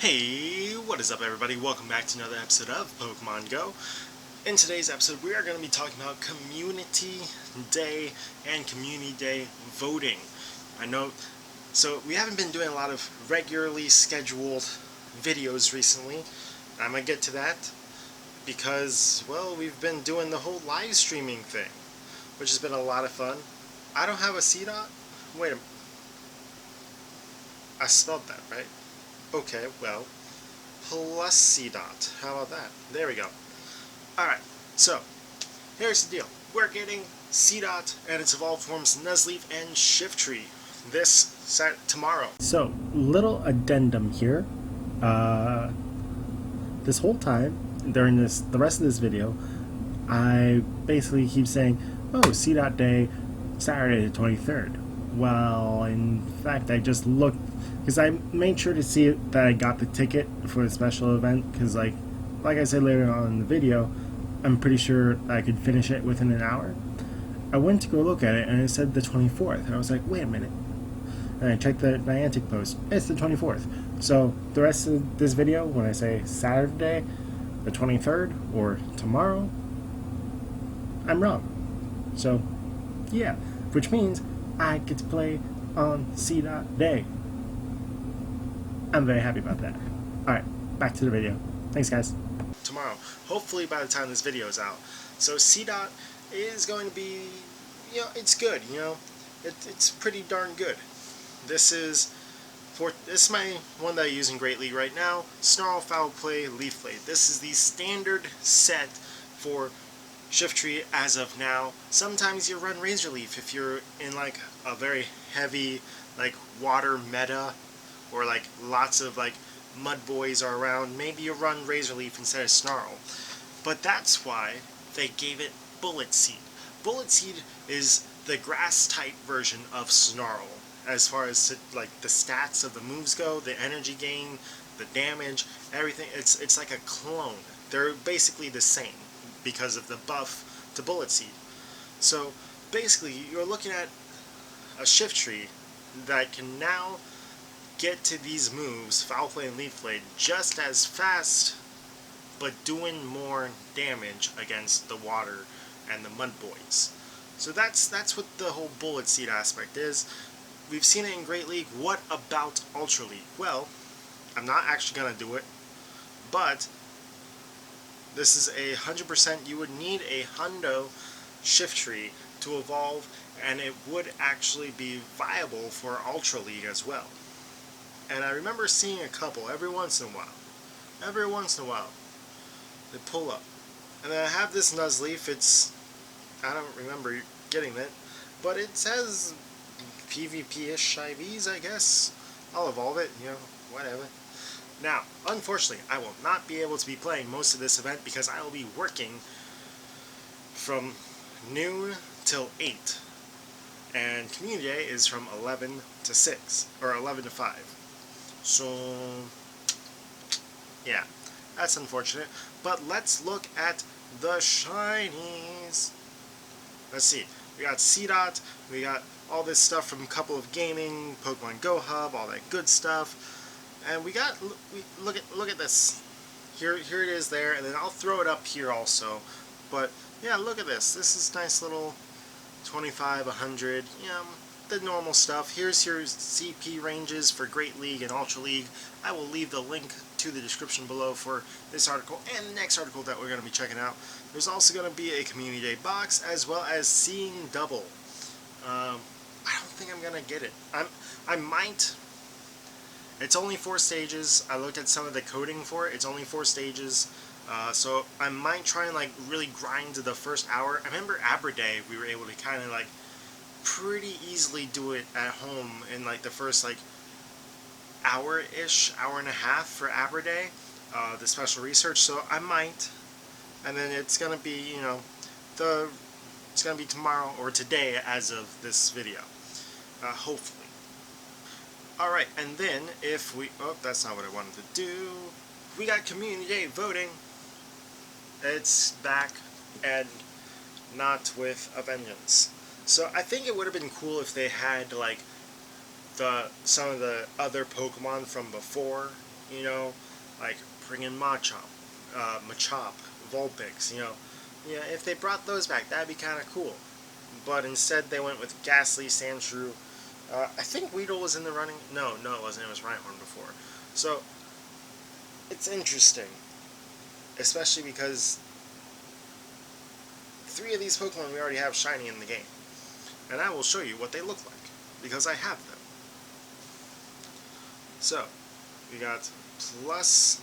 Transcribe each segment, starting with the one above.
Hey, what is up everybody? Welcome back to another episode of Pokemon Go. In today's episode, we are going to be talking about Community Day and Community Day voting. I know, so we haven't been doing a lot of regularly scheduled videos recently. I'm going to get to that because, well, we've been doing the whole live streaming thing, which has been a lot of fun. I don't have a Seedot. Wait a minute. I spelled that, right? Okay, well, plus Seedot. How about that? There we go. Alright, so, here's the deal. We're getting Seedot and its evolved forms Nuzleaf and Shiftry tomorrow. So, little addendum here. This whole time, during the rest of this video, I basically keep saying, oh, Seedot Day, Saturday the 23rd. Well, in fact, I just looked, because I made sure to see that I got the ticket for the special event, because like I said later on in the video, I'm pretty sure I could finish it within an hour. I went to go look at it, and it said the 24th. I was like, wait a minute. And I checked the Niantic post. It's the 24th. So the rest of this video, when I say Saturday, the 23rd, or tomorrow, I'm wrong. So, yeah. Which means I get to play on Seedot Day. I'm very happy about that. Alright, back to the video. Thanks, guys. Tomorrow, hopefully by the time this video is out. So Seedot is going to be, it's good, it's pretty darn good. This is my one that I use in Great League right now, Snarl, Foul Play, Leaf Blade. This is the standard set for Shiftry as of now. Sometimes you run Razor Leaf if you're in like a very heavy like water meta, or like lots of like mud boys are around. Maybe you run Razor Leaf instead of Snarl. But that's why they gave it Bullet Seed. Bullet Seed is the grass type version of Snarl as far as like the stats of the moves go, the energy gain, the damage, everything. It's like a clone. They're basically the same because of the buff to Bullet Seed. So basically you're looking at a Shiftry that can now get to these moves, Foul Play and Leaf Blade, just as fast, but doing more damage against the water and the mud boys. So that's what the whole Bullet Seed aspect is. We've seen it in Great League. What about Ultra League? Well, I'm not actually going to do it, but this is 100%, you would need a Hundo Shiftry to evolve, and it would actually be viable for Ultra League as well. And I remember seeing a couple every once in a while. They pull up. And then I have this Nuzleaf. I don't remember getting it, but it says PvP-ish IVs, I guess. I'll evolve it, whatever. Now, unfortunately, I will not be able to be playing most of this event because I will be working from noon till 8. And Community Day is from 11 to 6, or 11 to 5. So, yeah, that's unfortunate. But let's look at the shinies. Let's see. We got Seedot, we got all this stuff from Couple of Gaming, Pokemon Go Hub, all that good stuff. And we look at this. Here it is there, and then I'll throw it up here also. But yeah, look at this. This is nice little 25, 100, the normal stuff. Here's your CP ranges for Great League and Ultra League. I will leave the link to the description below for this article and the next article that we're going to be checking out. There's also going to be a Community Day box as well as Seeing Double. I don't think I'm going to get it. I might. It's only 4 stages. I looked at some of the coding for it. It's only 4 stages. So I might try and like really grind to the first hour. I remember Abra Day, we were able to kind of like pretty easily do it at home in like the first like hour-ish, hour and a half for Abra Day, the special research. So I might, and then it's gonna be it's gonna be tomorrow or today as of this video, hopefully. Alright, and then if we, that's not what I wanted to do. We got Community Day voting. It's back, and not with a vengeance. So I think it would have been cool if they had like some of the other Pokemon from before you know, like bring in Machop, Vulpix, yeah, if they brought those back, that'd be kind of cool. But instead, they went with Ghastly, Sandshrew. I think Weedle was in the running. No, it wasn't. It was Rhyhorn before. So it's interesting, especially because 3 of these Pokemon we already have shiny in the game, and I will show you what they look like because I have them. So we got plus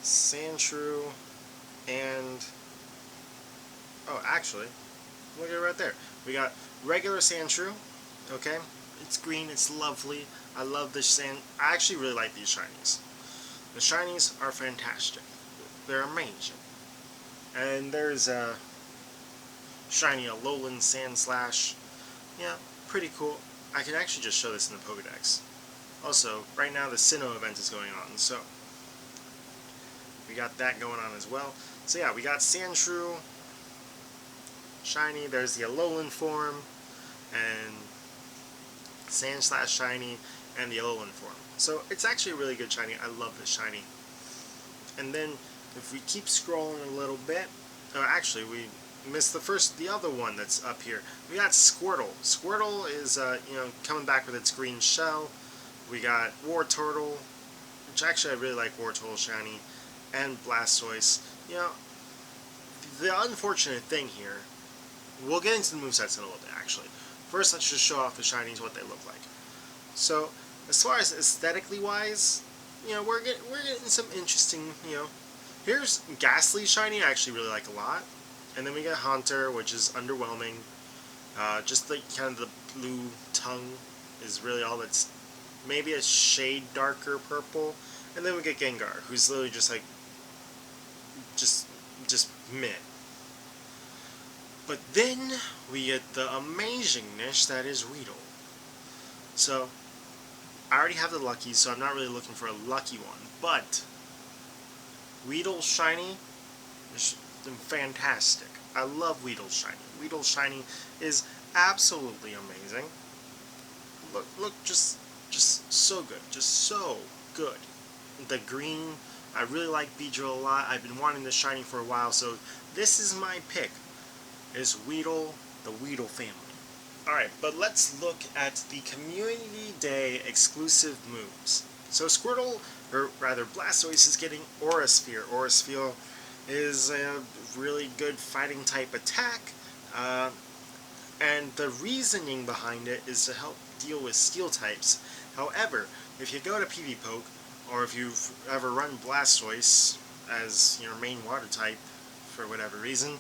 Sandshrew and actually, look at it right there. We got regular Sandshrew. Okay, it's green. It's lovely. I love this sand. I actually really like these shinies. The shinies are fantastic. They're amazing. And there's a shiny Alolan Sandslash. Yeah, pretty cool. I can actually just show this in the Pokedex. Also, right now the Sinnoh event is going on, so we got that going on as well. So yeah, we got Sandshrew, shiny. There's the Alolan form, and Sandslash shiny, and the Alolan form. So it's actually a really good shiny. I love this shiny. And then if we keep scrolling a little bit, actually we missed the other one that's up here. We got Squirtle. Squirtle is coming back with its green shell. We got Wartortle, which actually I really like Wartortle shiny, and Blastoise. The unfortunate thing here, we'll get into the movesets in a little bit actually. First, let's just show off the shinies, what they look like. So, as far as aesthetically wise, we're getting some interesting, here's Ghastly shiny, I actually really like a lot. And then we got Haunter, which is underwhelming. Just the kind of the blue tongue is really all that's maybe a shade darker purple. And then we get Gengar, who's literally just like just meh. But then we get the amazingness that is Weedle. So I already have the Luckies, so I'm not really looking for a lucky one. But Weedle shiny is fantastic. I love Weedle shiny. Weedle shiny is absolutely amazing. Look, just so good, just so good. The green, I really like Beedrill a lot. I've been wanting this shiny for a while, so this is my pick. Is Weedle, the Weedle family. Alright, but let's look at the Community Day exclusive moves. So Squirtle, or rather Blastoise, is getting Aura Sphere. Aura Sphere is a really good fighting type attack, and the reasoning behind it is to help deal with steel types. However, if you go to PvPoke, or if you've ever run Blastoise as your main water type for whatever reason,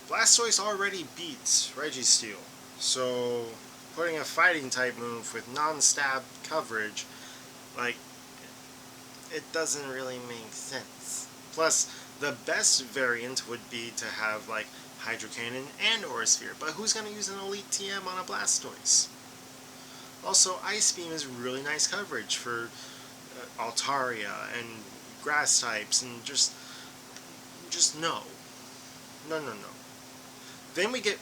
Blastoise already beats Registeel, so putting a fighting type move with non-stab coverage, it doesn't really make sense. Plus, the best variant would be to have Hydro Cannon and Aura Sphere, but who's going to use an Elite TM on a Blastoise? Also, Ice Beam is really nice coverage for Altaria and grass types, and just no. Then we get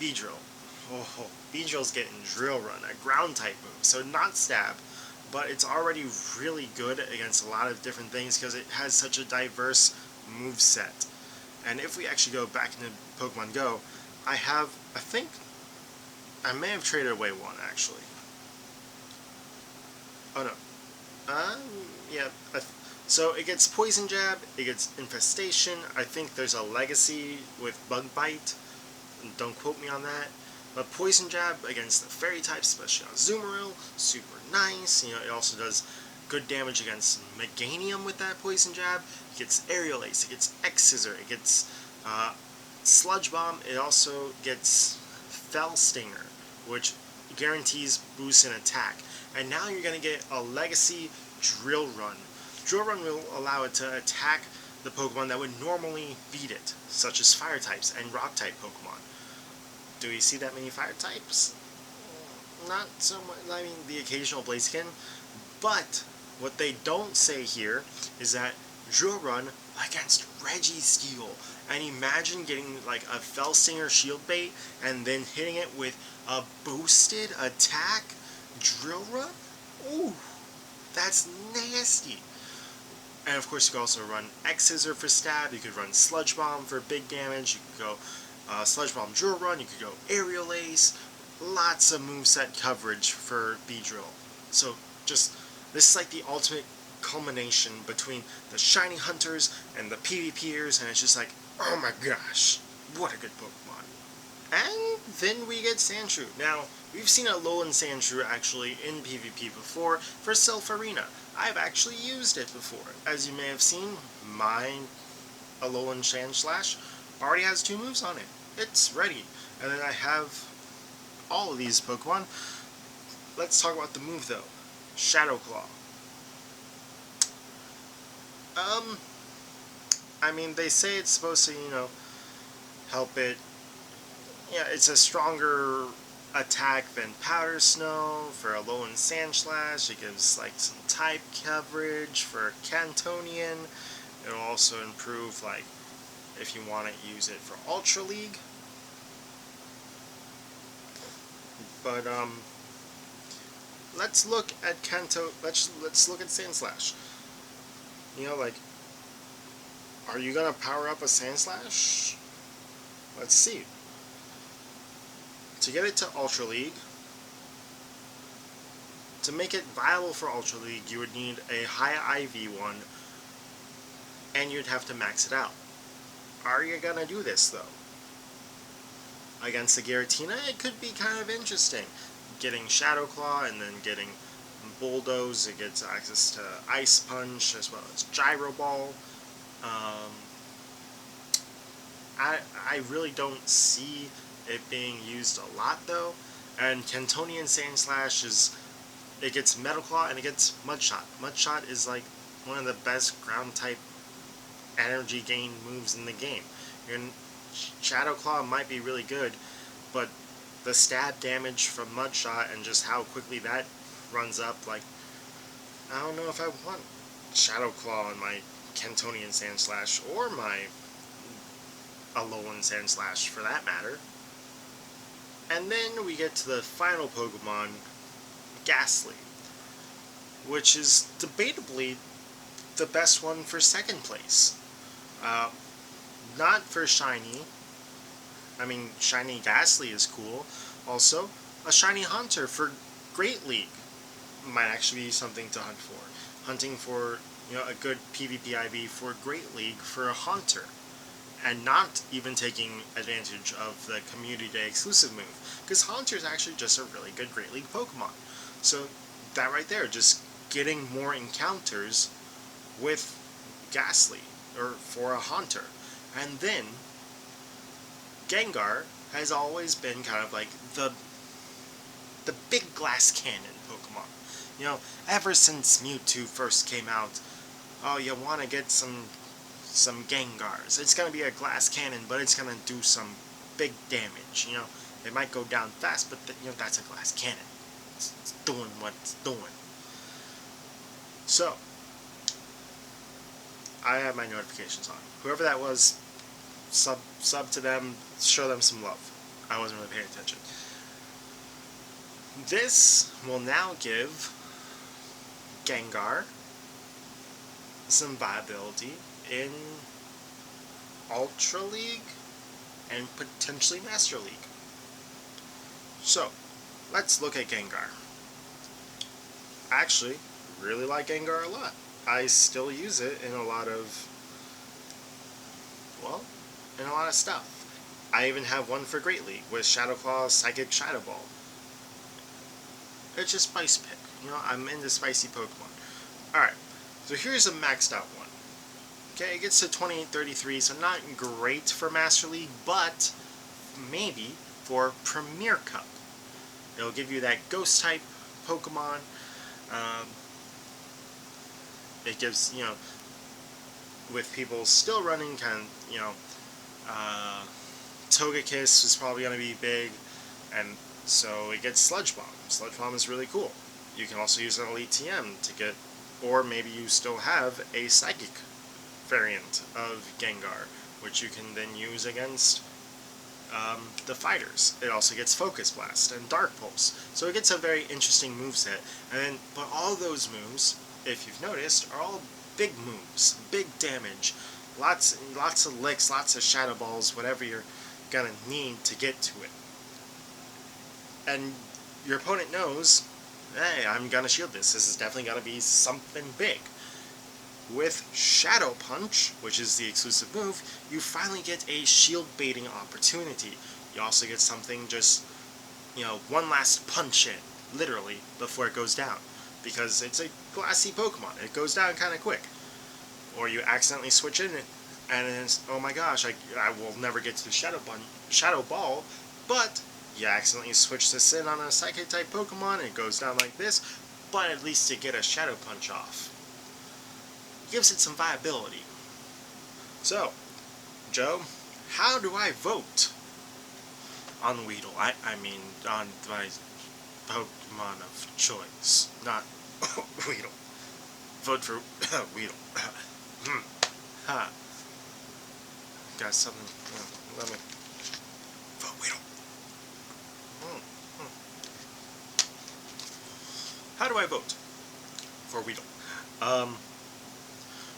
Beedrill. Beedrill's getting Drill Run, a ground type move, so not stab, but it's already really good against a lot of different things because it has such a diverse move set. And if we actually go back into Pokemon Go, I think I may have traded away one actually. Oh no. Yeah. So it gets Poison Jab, it gets Infestation, I think there's a Legacy with Bug Bite, don't quote me on that, but Poison Jab against the Fairy types, especially on Azumarill, super nice. It also does good damage against Meganium with that Poison Jab. It gets Aerial Ace, it gets X-Scissor, it gets Sludge Bomb, it also gets Fell Stinger, which guarantees boosts in attack. And now you're going to get a Legacy Drill Run. Drill Run will allow it to attack the Pokemon that would normally beat it, such as Fire types and Rock type Pokemon. Do we see that many Fire types? Not so much. I mean, the occasional Blaziken. But what they don't say here is that Drill Run against Registeel. And imagine getting a Fell Stinger Shield Bait and then hitting it with a boosted attack Drill Run? Ooh. That's nasty. And of course you could also run X-Scissor for stab, you could run Sludge Bomb for big damage, you could go Sludge Bomb Drill Run, you could go Aerial Ace, lots of moveset coverage for Beedrill. So just, this is like the ultimate culmination between the shiny hunters and the PvPers, and it's just like, oh my gosh, what a good Pokemon. And then we get Sandshrew. Now, we've seen a Alolan Sandshrew actually in PvP before for Self Arena. I've actually used it before. As you may have seen, my Alolan Sandslash already has 2 moves on it. It's ready. And then I have all of these Pokemon. Let's talk about the move though. Shadow Claw. I mean, they say it's supposed to, help it. Yeah, it's a stronger attack than Powder Snow. For a Alolan Sandslash, it gives like some type coverage. For Cantonian, it'll also improve, like, if you want to use it for Ultra League. But let's look at let's look at Sandslash. Like, are you gonna power up a Sandslash? Let's see. To get it to Ultra League, to make it viable for Ultra League, you would need a high IV one, and you'd have to max it out. Are you gonna do this though? Against the Giratina, it could be kind of interesting. Getting Shadow Claw and then getting Bulldoze, it gets access to Ice Punch as well as Gyro Ball. I really don't see it being used a lot though. And Cantonian Sandslash it gets Metal Claw and it gets Mudshot. Mudshot is like one of the best ground type energy gain moves in the game. Your Shadow Claw might be really good, but the stab damage from Mudshot and just how quickly that runs up, like, I don't know if I want Shadow Claw on my Cantonian Sandslash or my Alolan Sandslash for that matter. And then we get to the final Pokemon, Ghastly, which is debatably the best one for second place. Not for shiny. I mean, shiny Ghastly is cool. Also, a shiny Hunter for Great League might actually be something to hunt for. Hunting for, a good PvP IV for Great League for a Hunter. And not even taking advantage of the Community Day exclusive move. Because Haunter is actually just a really good Great League Pokemon. So, that right there, just getting more encounters with Ghastly, or for a Haunter. And then, Gengar has always been kind of like the big glass cannon Pokemon. Ever since Mewtwo first came out, oh, you want to get some Gengars. It's going to be a glass cannon, but it's going to do some big damage. It might go down fast, but that's a glass cannon. It's doing what it's doing. So, I have my notifications on. Whoever that was, sub to them, show them some love. I wasn't really paying attention. This will now give Gengar some viability in Ultra League and potentially Master League. So, let's look at Gengar. I actually really like Gengar a lot. I still use it in a lot of stuff. I even have one for Great League with Shadow Claw, Psychic Shadow Ball. It's a spice pick. I'm into spicy Pokemon. Alright, so here's a maxed out one. Okay, it gets to 2833, so not great for Master League, but maybe for Premier Cup. It'll give you that Ghost type Pokemon. It gives, with people still running, Togekiss is probably going to be big, and so it gets Sludge Bomb. Sludge Bomb is really cool. You can also use an Elite TM to get, or maybe you still have a Psychic variant of Gengar, which you can then use against the fighters. It also gets Focus Blast and Dark Pulse, so it gets a very interesting moveset. But all those moves if you've noticed, are all big moves, big damage, lots of licks, lots of shadow balls, whatever you're gonna need to get to it. And your opponent knows, hey, I'm gonna shield this. This is definitely gonna be something big. With Shadow Punch, which is the exclusive move, you finally get a shield baiting opportunity. You also get something just, one last punch in, literally, before it goes down. Because it's a glassy Pokemon. It goes down kind of quick. Or you accidentally switch in it, and it's, oh my gosh, I will never get to the Shadow Ball, but you accidentally switch this in on a Psychic-type Pokemon, and it goes down like this, but at least you get a Shadow Punch off. Gives it some viability. So, Joe, how do I vote on Weedle? I mean, on my Pokemon of choice, not Weedle. Vote for Weedle. Ha. Got something. Let me vote Weedle. How do I vote for Weedle?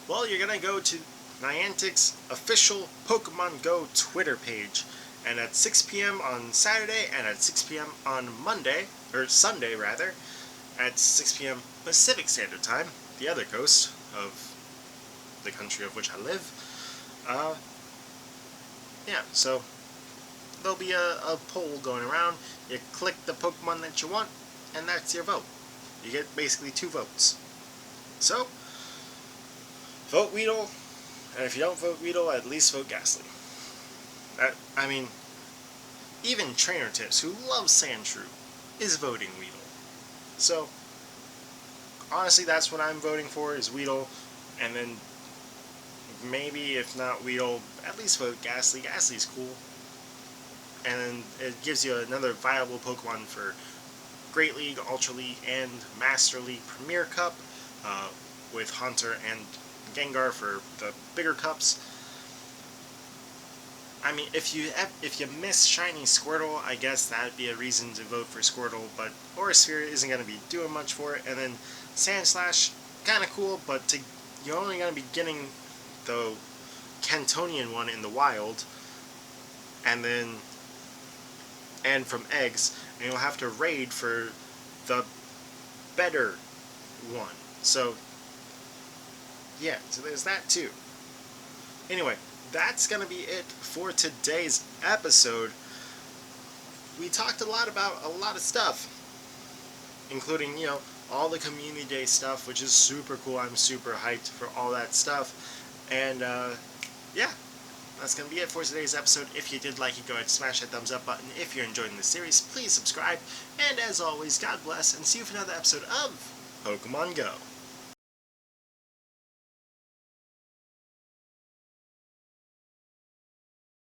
Well, you're gonna go to Niantic's official Pokemon Go Twitter page, and at 6 p.m. on Saturday and at 6 p.m. on Sunday rather, at 6 p.m. Pacific Standard Time, the other coast of the country of which I live. Yeah, so there'll be a poll going around. You click the Pokemon that you want, and that's your vote. You get basically 2 votes. So, vote Weedle, and if you don't vote Weedle, at least vote Ghastly. I mean, even Trainer Tips, who loves Sandshrew, is voting Weedle. So, honestly, that's what I'm voting for, is Weedle, and then maybe, if not Weedle, at least vote Ghastly. Ghastly's cool. And then it gives you another viable Pokemon for Great League, Ultra League, and Master League Premier Cup, with Hunter and Gengar for the bigger cups. I mean, if you miss Shiny Squirtle, I guess that'd be a reason to vote for Squirtle, but Aura Sphere isn't going to be doing much for it. And then Sandslash, kind of cool, but you're only going to be getting the Cantonian one in the wild, and from eggs, and you'll have to raid for the better one. So, yeah, so there's that too. Anyway, that's going to be it for today's episode. We talked a lot about a lot of stuff, including, all the Community Day stuff, which is super cool. I'm super hyped for all that stuff. And, yeah, that's going to be it for today's episode. If you did like it, go ahead and smash that thumbs up button. If you're enjoying the series, please subscribe. And as always, God bless, and see you for another episode of Pokemon Go.